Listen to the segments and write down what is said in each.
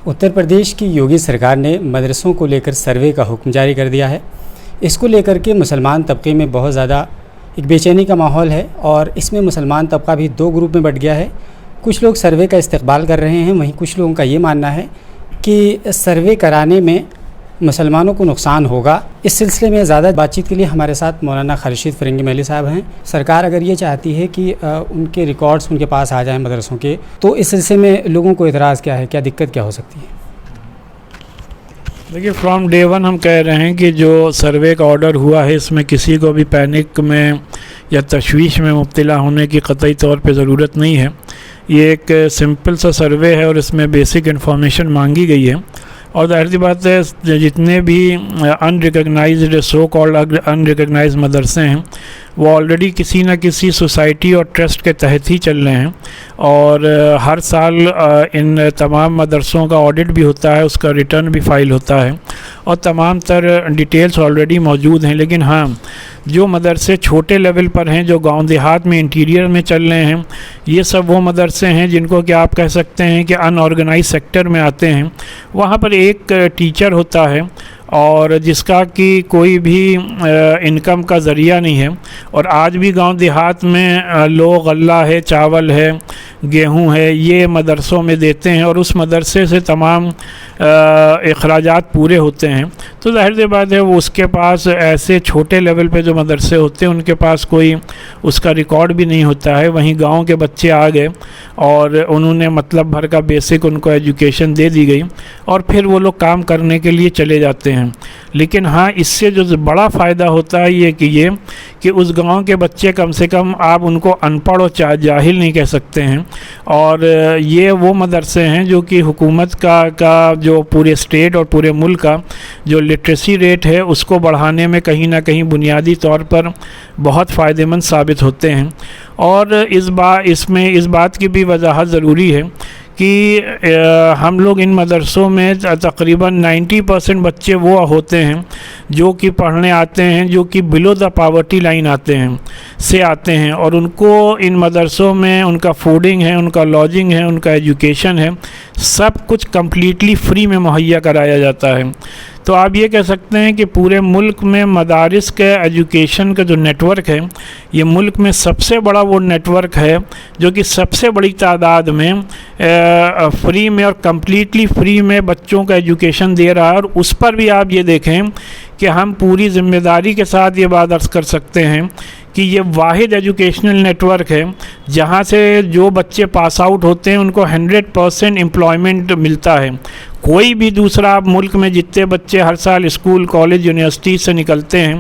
اتر پردیش کی یوگی سرکار نے مدرسوں کو لے کر سروے کا حکم جاری کر دیا ہے۔ اس کو لے کر کے مسلمان طبقے میں بہت زیادہ ایک بے چینی کا ماحول ہے اور اس میں مسلمان طبقہ بھی دو گروپ میں بٹ گیا ہے۔ کچھ لوگ سروے کا استقبال کر رہے ہیں، وہیں کچھ لوگوں کا یہ ماننا ہے کہ سروے کرانے میں مسلمانوں کو نقصان ہوگا۔ اس سلسلے میں زیادہ بات چیت کے لیے ہمارے ساتھ مولانا خالد رشید فرنگی محلی صاحب ہیں۔ سرکار اگر یہ چاہتی ہے کہ ان کے ریکارڈز ان کے پاس آ جائیں مدرسوں کے، تو اس سلسلے میں لوگوں کو اعتراض کیا ہے، کیا دقت کیا ہو سکتی ہے؟ دیکھیے، فرام ڈے ون ہم کہہ رہے ہیں کہ جو سروے کا آرڈر ہوا ہے اس میں کسی کو بھی پینک میں یا تشویش میں مبتلا ہونے کی قطعی طور پہ ضرورت نہیں ہے۔ یہ ایک سمپل سا سروے ہے اور اس میں بیسک انفارمیشن مانگی گئی ہے، اور ظاہر سی بات ہے جتنے بھی ان recognised so called unrecognised مدرسے ہیں وہ آلریڈی کسی نہ کسی سوسائٹی اور ٹرسٹ کے تحت ہی چل رہے ہیں، اور ہر سال ان تمام مدرسوں کا آڈٹ بھی ہوتا ہے، اس کا ریٹرن بھی فائل ہوتا ہے اور تمام تر ڈیٹیلز آلریڈی موجود ہیں۔ لیکن ہاں، جو مدرسے چھوٹے لیول پر ہیں، جو گاؤں دیہات میں انٹیریئر میں چل رہے ہیں، یہ سب وہ مدرسے ہیں جن کو کہ آپ کہہ سکتے ہیں کہ ان آرگنائز سیکٹر میں آتے ہیں۔ وہاں پر ایک ٹیچر ہوتا ہے اور جس کا کہ کوئی بھی انکم کا ذریعہ نہیں ہے، اور آج بھی گاؤں دیہات میں لوگ غلہ ہے، چاول ہے، گیہوں ہے، یہ مدرسوں میں دیتے ہیں اور اس مدرسے سے تمام اخراجات پورے ہوتے ہیں۔ تو ظاہر سی بات ہے وہ اس کے پاس ایسے چھوٹے لیول پہ جو مدرسے ہوتے ہیں ان کے پاس کوئی اس کا ریکارڈ بھی نہیں ہوتا ہے۔ وہیں گاؤں کے بچے آ گئے اور انہوں نے مطلب بھر کا بیسک ان کو ایجوکیشن دے دی گئی اور پھر وہ لوگ کام کرنے کے لیے چلے جاتے ہیں۔ لیکن ہاں، اس سے جو بڑا فائدہ ہوتا ہے یہ کہ اس گاؤں کے بچے کم سے کم آپ ان کو ان پڑھ اور جاہل نہیں کہہ سکتے ہیں، اور یہ وہ مدرسے ہیں جو کہ حکومت کا جو پورے اسٹیٹ اور پورے ملک کا جو لٹریسی ریٹ ہے اس کو بڑھانے میں کہیں نہ کہیں بنیادی طور پر بہت فائدہ مند ثابت ہوتے ہیں۔ اور اس بات کی بھی وضاحت ضروری ہے کہ ہم لوگ ان مدرسوں میں تقریباً 90% بچے وہ ہوتے ہیں جو کہ پڑھنے آتے ہیں، جو کہ بلو دا پاورٹی لائن آتے ہیں، اور ان کو ان مدرسوں میں ان کا فوڈنگ ہے، ان کا لاجنگ ہے، ان کا ایجوکیشن ہے، سب کچھ کمپلیٹلی فری میں مہیا کرایا جاتا ہے۔ تو آپ یہ کہہ سکتے ہیں کہ پورے ملک میں مدارس کے ایجوکیشن کا جو نیٹ ورک ہے، یہ ملک میں سب سے بڑا وہ نیٹ ورک ہے جو کہ سب سے بڑی تعداد میں فری میں اور کمپلیٹلی فری میں بچوں کا ایجوکیشن دے رہا ہے۔ اور اس پر بھی آپ یہ دیکھیں کہ ہم پوری ذمہ داری کے ساتھ یہ بات عرض کر سکتے ہیں کہ یہ واحد ایجوکیشنل نیٹ ورک ہے جہاں سے جو بچے پاس آؤٹ ہوتے ہیں ان کو 100% امپلائمنٹ ملتا ہے۔ کوئی بھی دوسرا ملک میں جتنے بچے ہر سال اسکول، کالج، یونیورسٹی سے نکلتے ہیں،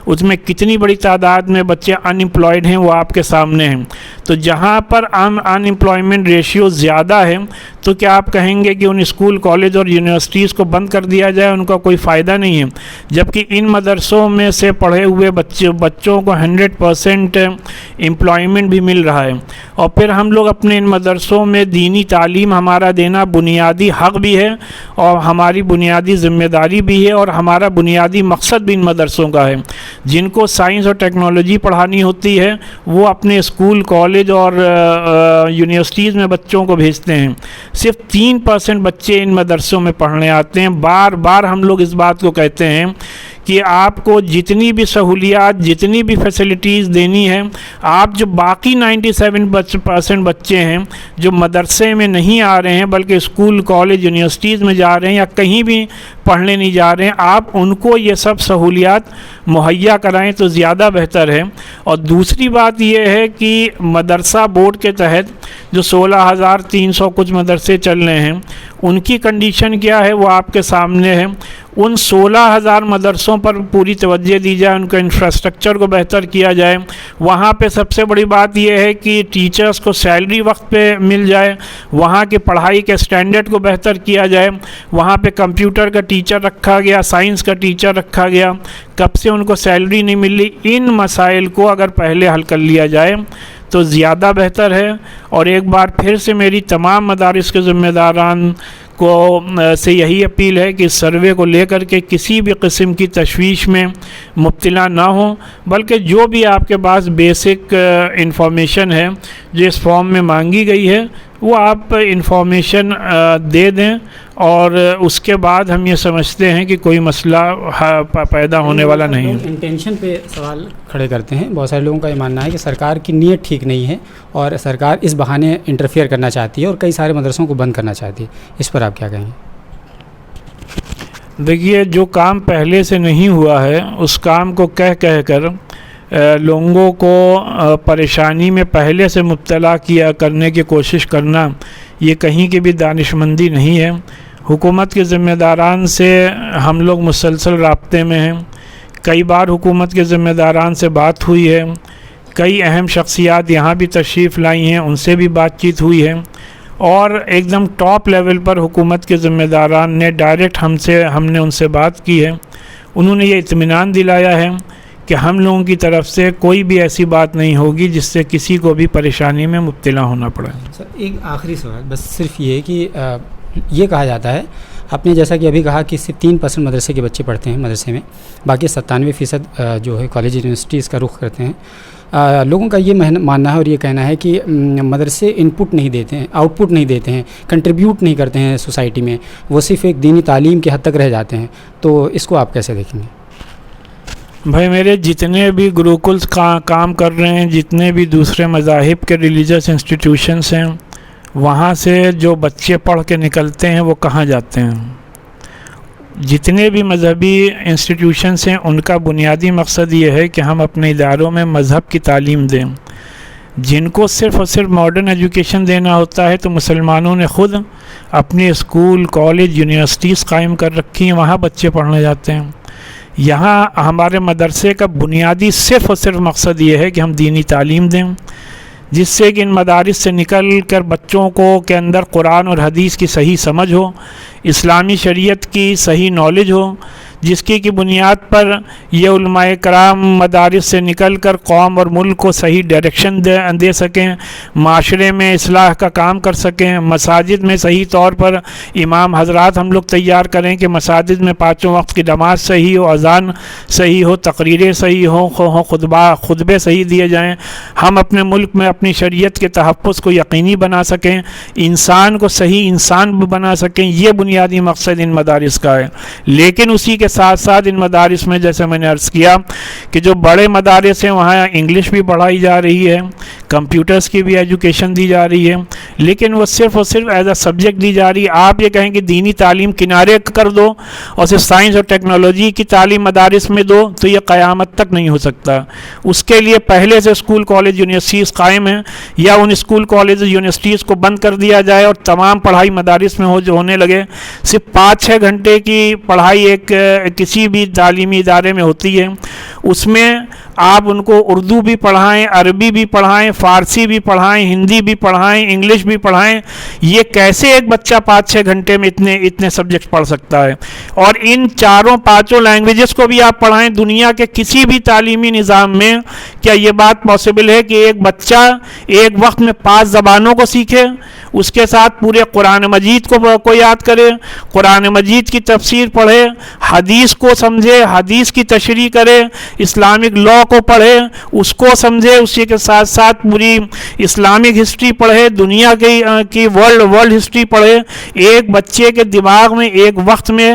اس میں کتنی بڑی تعداد میں بچے ان امپلائڈ ہیں وہ آپ کے سامنے ہیں۔ تو جہاں پر ان امپلائمنٹ ریشیو زیادہ ہے تو کیا آپ کہیں گے کہ ان اسکول، کالج اور یونیورسٹیز کو بند کر دیا جائے؟ ان کا کوئی فائدہ نہیں ہے، جبکہ ان مدرسوں میں سے پڑھے ہوئے بچوں کو 100% امپلائمنٹ بھی مل رہا ہے۔ اور پھر ہم لوگ اپنے ان مدرسوں میں دینی تعلیم ہمارا دینا بنیادی حق بھی ہے اور ہماری بنیادی ذمہ داری بھی ہے، اور ہمارا بنیادی مقصد بھی ان مدرسوں کا ہے۔ جن کو سائنس اور ٹیکنالوجی پڑھانی ہوتی ہے وہ اپنے اسکول، کالج اور یونیورسٹیز میں بچوں کو بھیجتے ہیں۔ صرف 3% بچے ان مدرسوں میں پڑھنے آتے ہیں۔ بار بار ہم لوگ اس بات کو کہتے ہیں کہ آپ کو جتنی بھی سہولیات، جتنی بھی فیسلٹیز دینی ہے، آپ جو باقی 97% بچے ہیں جو مدرسے میں نہیں آ رہے ہیں بلکہ اسکول، کالج، یونیورسٹیز میں جا رہے ہیں یا کہیں بھی پڑھنے نہیں جا رہے ہیں، آپ ان کو یہ سب سہولیات مہیا کرائیں تو زیادہ بہتر ہے۔ اور دوسری بات یہ ہے کہ مدرسہ بورڈ کے تحت جو 16,300 کچھ مدرسے چل رہے ہیں ان کی کنڈیشن کیا ہے وہ آپ کے سامنے ہے۔ ان 16,000 مدرسوں پر پوری توجہ دی جائے، ان کا انفراسٹرکچر کو بہتر کیا جائے۔ وہاں پہ سب سے بڑی بات یہ ہے کہ ٹیچرز کو سیلری وقت پہ مل جائے، وہاں کی پڑھائی کے سٹینڈرڈ کو بہتر کیا جائے۔ وہاں پہ کمپیوٹر کا ٹیچر رکھا گیا، سائنس کا ٹیچر رکھا گیا، کب سے ان کو سیلری نہیں مل رہی۔ ان مسائل کو اگر پہلے حل کر لیا جائے تو زیادہ بہتر ہے۔ اور ایک بار پھر سے میری تمام مدارس کے ذمہ داران کو سے یہی اپیل ہے کہ سروے کو لے کر کے کسی بھی قسم کی تشویش میں مبتلا نہ ہوں، بلکہ جو بھی آپ کے پاس بیسک انفارمیشن ہے جو اس فارم میں مانگی گئی ہے وہ آپ انفارمیشن دے دیں اور اس کے بعد ہم یہ سمجھتے ہیں کہ کوئی مسئلہ پیدا ہونے والا نہیں ہے۔ انٹینشن پہ سوال کھڑے کرتے ہیں، بہت سارے لوگوں کا یہ ماننا ہے کہ سرکار کی نیت ٹھیک نہیں ہے اور سرکار اس بہانے انٹرفیئر کرنا چاہتی ہے اور کئی سارے مدرسوں کو بند کرنا چاہتی ہے، اس پر آپ کیا کہیں گے؟ دیکھیے، جو کام پہلے سے نہیں ہوا ہے اس کام کو کہہ کر لوگوں کو پریشانی میں پہلے سے مبتلا کرنے کی کوشش کرنا، یہ کہیں کی بھی دانش مندی نہیں ہے۔ حکومت کے ذمہ داران سے ہم لوگ مسلسل رابطے میں ہیں، کئی بار حکومت کے ذمہ داران سے بات ہوئی ہے، کئی اہم شخصیات یہاں بھی تشریف لائی ہیں، ان سے بھی بات چیت ہوئی ہے، اور ایک دم ٹاپ لیول پر حکومت کے ذمہ داران نے ڈائریکٹ ہم نے ان سے بات کی ہے۔ انہوں نے یہ اطمینان دلایا ہے کہ ہم لوگوں کی طرف سے کوئی بھی ایسی بات نہیں ہوگی جس سے کسی کو بھی پریشانی میں مبتلا ہونا پڑے۔ سر ایک آخری سوال، بس صرف یہ کہ یہ کہا جاتا ہے، آپ نے جیسا کہ ابھی کہا کہ صرف 3% مدرسے کے بچے پڑھتے ہیں مدرسے میں، باقی 97% جو ہے کالج یونیورسٹیز کا رخ کرتے ہیں۔ لوگوں کا یہ ماننا ہے اور یہ کہنا ہے کہ مدرسے ان پٹ نہیں دیتے ہیں، آؤٹ پٹ نہیں دیتے ہیں، کنٹریبیوٹ نہیں کرتے ہیں سوسائٹی میں، وہ صرف ایک دینی تعلیم کے حد تک رہ جاتے ہیں، تو اس کو آپ کیسے دیکھیں گے؟ بھائی میرے جتنے بھی گروکلز کام کر رہے ہیں، جتنے بھی دوسرے مذاہب کے ریلیجس انسٹیٹیوشنس ہیں، وہاں سے جو بچے پڑھ کے نکلتے ہیں وہ کہاں جاتے ہیں؟ جتنے بھی مذہبی انسٹیٹیوشنس ہیں ان کا بنیادی مقصد یہ ہے کہ ہم اپنے اداروں میں مذہب کی تعلیم دیں۔ جن کو صرف اور صرف ماڈرن ایجوکیشن دینا ہوتا ہے تو مسلمانوں نے خود اپنے اسکول، کالج، یونیورسٹیز قائم کر رکھی ہیں، وہاں بچے پڑھنے جاتے ہیں۔ یہاں ہمارے مدرسے کا بنیادی صرف اور صرف مقصد یہ ہے کہ ہم دینی تعلیم دیں، جس سے کہ ان مدارس سے نکل کر بچوں کے اندر قرآن اور حدیث کی صحیح سمجھ ہو، اسلامی شریعت کی صحیح نالج ہو، جس کی بنیاد پر یہ علماء کرام مدارس سے نکل کر قوم اور ملک کو صحیح ڈائریکشن دے سکیں، معاشرے میں اصلاح کا کام کر سکیں، مساجد میں صحیح طور پر امام حضرات ہم لوگ تیار کریں کہ مساجد میں 5 وقت کی نماز صحیح ہو، اذان صحیح ہو، تقریریں صحیح ہوں، خطبے صحیح دیے جائیں، ہم اپنے ملک میں اپنی شریعت کے تحفظ کو یقینی بنا سکیں، انسان کو صحیح انسان بنا سکیں، یہ بنیادی مقصد ان مدارس کا ہے۔ لیکن اسی کے ساتھ ساتھ ان مدارس میں جیسے میں نے عرض کیا کہ جو بڑے مدارس ہیں وہاں انگلش بھی پڑھائی جا رہی ہے، کمپیوٹرز کی بھی ایجوکیشن دی جا رہی ہے، لیکن وہ صرف اور صرف ایز اے سبجیکٹ دی جا رہی ہے۔ آپ یہ کہیں کہ دینی تعلیم کنارے کر دو اور صرف سائنس اور ٹیکنالوجی کی تعلیم مدارس میں دو تو یہ قیامت تک نہیں ہو سکتا۔ اس کے لیے پہلے سے اسکول، کالج، یونیورسٹیز قائم ہیں، یا ان اسکول، کالج، یونیورسٹیز کو بند کر دیا جائے اور تمام پڑھائی مدارس میں ہونے لگے۔ صرف 5-6 گھنٹے کی پڑھائی ایک کسی بھی تعلیمی ادارے میں ہوتی ہے، اس میں آپ ان کو اردو بھی پڑھائیں، عربی بھی پڑھائیں، فارسی بھی پڑھائیں، ہندی بھی پڑھائیں، انگلش بھی پڑھائیں، یہ کیسے ایک بچہ 5-6 گھنٹے میں اتنے سبجیکٹ پڑھ سکتا ہے؟ اور ان 4-5 لینگویجز کو بھی آپ پڑھائیں دنیا کے کسی بھی تعلیمی نظام میں، کیا یہ بات پاسبل ہے کہ ایک بچہ ایک وقت میں 5 زبانوں کو سیکھے، اس کے ساتھ پورے قرآن مجید کو یاد کرے، قرآن مجید کی تفسیر پڑھے، حدیث کو سمجھے، حدیث کی تشریح کرے، اسلامک لا کو پڑھے، اس کو سمجھے، اسی کے ساتھ ساتھ پوری اسلامک ہسٹری پڑھے، دنیا کی ورلڈ ہسٹری پڑھے؟ ایک بچے کے دماغ میں ایک وقت میں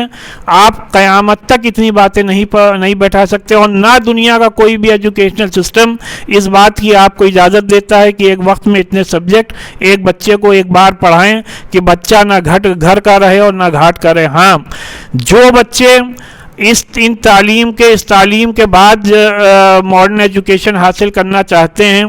آپ قیامت تک اتنی باتیں نہیں بیٹھا سکتے، اور نہ دنیا کا کوئی بھی ایجوکیشنل سسٹم اس بات کی آپ کو اجازت دیتا ہے کہ ایک وقت میں اتنے سبجیکٹ ایک بچے کو ایک بار پڑھائیں کہ بچہ نہ گھر کا رہے اور نہ گھاٹ کا رہے۔ ہاں، جو بچے اس تعلیم کے بعد ماڈرن ایجوکیشن حاصل کرنا چاہتے ہیں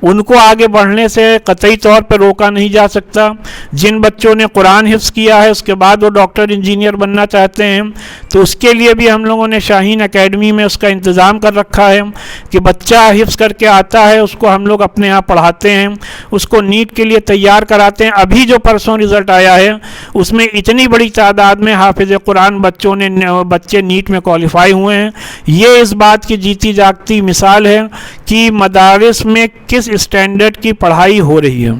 ان کو آگے بڑھنے سے قطعی طور پر روکا نہیں جا سکتا۔ جن بچوں نے قرآن حفظ کیا ہے اس کے بعد وہ ڈاکٹر، انجینئر بننا چاہتے ہیں تو اس کے لیے بھی ہم لوگوں نے شاہین اکیڈمی میں اس کا انتظام کر رکھا ہے کہ بچہ حفظ کر کے آتا ہے، اس کو ہم لوگ اپنے یہاں پڑھاتے ہیں، اس کو نیٹ کے لیے تیار کراتے ہیں۔ ابھی جو پرسوں رزلٹ آیا ہے اس میں اتنی بڑی تعداد میں حافظ قرآن بچے نیٹ میں کوالیفائی ہوئے ہیں۔ یہ اس بات کی جیتی جاگتی مثال ہے کہ مدارس میں کس اسٹینڈرڈ کی پڑھائی ہو رہی ہے۔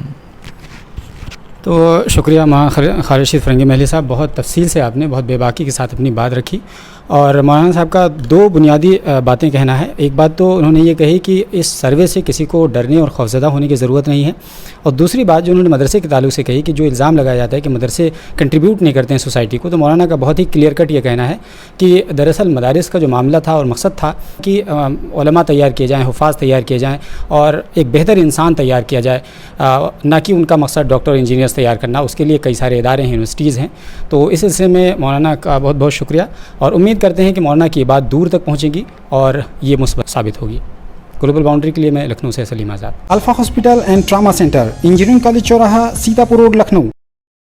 تو شکریہ خالد رشید فرنگی محلی صاحب، بہت تفصیل سے آپ نے بہت بے باکی کے ساتھ اپنی بات رکھی اور مولانا صاحب کا دو بنیادی باتیں کہنا ہے. ایک بات تو انہوں نے یہ کہی کہ اس سروے سے کسی کو ڈرنے اور خوفزدہ ہونے کی ضرورت نہیں ہے, اور دوسری بات جو انہوں نے مدرسے کے تعلق سے کہی کہ جو الزام لگایا جاتا ہے کہ مدرسے کنٹریبیوٹ نہیں کرتے ہیں سوسائٹی کو, تو مولانا کا بہت ہی کلیئر کٹ یہ کہنا ہے کہ دراصل مدارس کا جو معاملہ تھا اور مقصد تھا کہ علماء تیار کیے جائیں, حفاظ تیار کیے جائیں اور ایک بہتر انسان تیار کیا جائے, نہ کہ ان کا مقصد ڈاکٹر انجینئرس تیار کرنا. اس کے لیے کئی سارے ادارے ہیں, یونیورسٹیز ہیں. تو اس سلسلے میں مولانا کا بہت بہت شکریہ, اور امید کرتے ہیں کہ مولانا کی بات دور تک پہنچے گی اور یہ مثبت ثابت ہوگی. گلوبل باؤنڈری کے لیے میں لکھنؤ سے Salim Azad. Alpha hospital and trauma centre, engineering college چوراہا, سیتاپور روڈ, لکھنؤ.